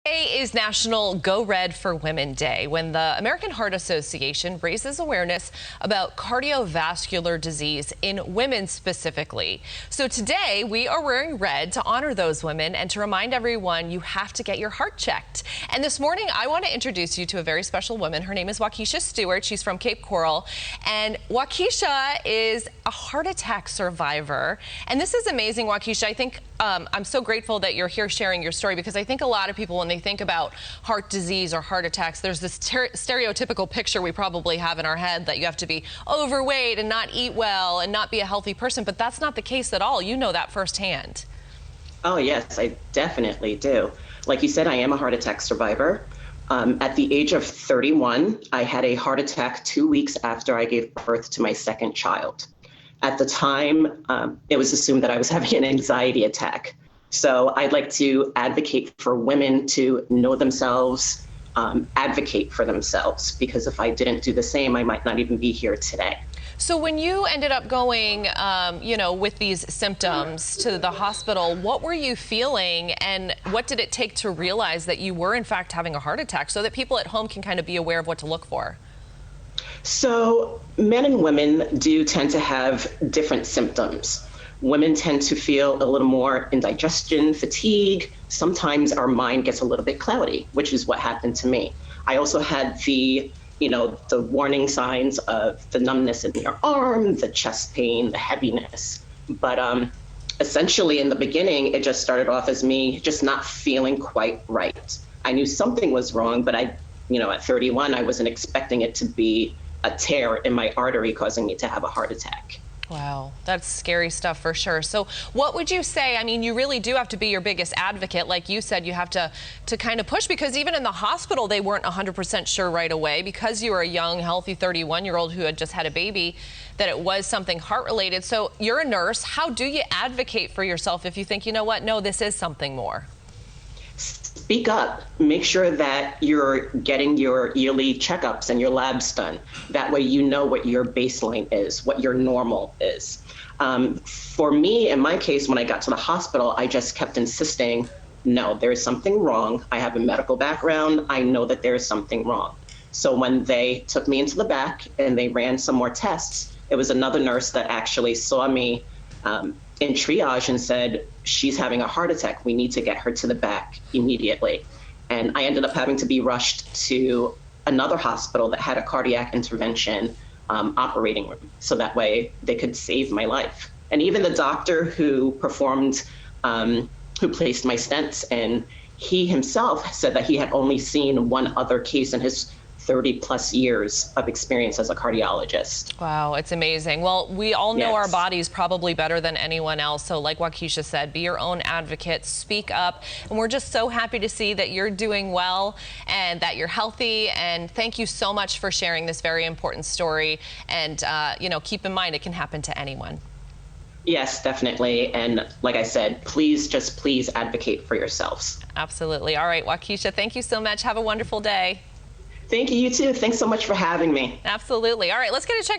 Today is National Go Red for Women Day, when the American Heart Association raises awareness about cardiovascular disease in women specifically. So today we are wearing red to honor those women and to remind everyone you have to get your heart checked. And this morning I want to introduce you to a very special woman. Her name is Wakisha Stewart. She's from Cape Coral, and Wakisha is a heart attack survivor. And this is amazing, Wakisha. I think I'm so grateful that you're here sharing your story, because I think a lot of people, when they think about heart disease or heart attacks, there's this stereotypical picture we probably have in our head that you have to be overweight and not eat well and not be a healthy person. But that's not the case at all. You know that firsthand. Oh, yes, I definitely do. Like you said, I am a heart attack survivor. At the age of 31, I had a heart attack 2 weeks after I gave birth to my second child. At the time, it was assumed that I was having an anxiety attack. So I'd like to advocate for women to know themselves, advocate for themselves, because if I didn't do the same, I might not even be here today. So when you ended up going, with these symptoms to the hospital, what were you feeling, and what did it take to realize that you were in fact having a heart attack, so that people at home can kind of be aware of what to look for? So men and women do tend to have different symptoms. Women tend to feel a little more indigestion, fatigue. Sometimes our mind gets a little bit cloudy, which is what happened to me. I also had the warning signs of the numbness in your arm, the chest pain, the heaviness. But essentially in the beginning, it just started off as me just not feeling quite right. I knew something was wrong, but at 31, I wasn't expecting it to be a tear in my artery causing me to have a heart attack. Wow, that's scary stuff for sure. So what would you say? I mean, you really do have to be your biggest advocate. Like you said, you have to kind of push, because even in the hospital, they weren't 100% sure right away, because you were a young, healthy 31-year-old who had just had a baby, that it was something heart-related. So you're a nurse. How do you advocate for yourself if you think, you know what, no, this is something more? Speak up. Make sure that you're getting your yearly checkups and your labs done. That way you know what your baseline is, what your normal is. For me, in my case, when I got to the hospital, I just kept insisting, no, there's something wrong. I have a medical background. I know that there's something wrong. So when they took me into the back and they ran some more tests, it was another nurse that actually saw me in triage and said, she's having a heart attack. We need to get her to the back immediately. And I ended up having to be rushed to another hospital that had a cardiac intervention operating room. So that way they could save my life. And even the doctor who performed, who placed my stents in, he himself said that he had only seen one other case in his 30+ years of experience as a cardiologist. Wow, it's amazing. Well, we all know Yes. our bodies probably better than anyone else. So like Wakisha said, be your own advocate, speak up. And we're just so happy to see that you're doing well and that you're healthy. And thank you so much for sharing this very important story. And, keep in mind, it can happen to anyone. Yes, definitely. And like I said, please advocate for yourselves. Absolutely. All right, Wakisha, thank you so much. Have a wonderful day. Thank you, you too. Thanks so much for having me. Absolutely. All right, let's get a check of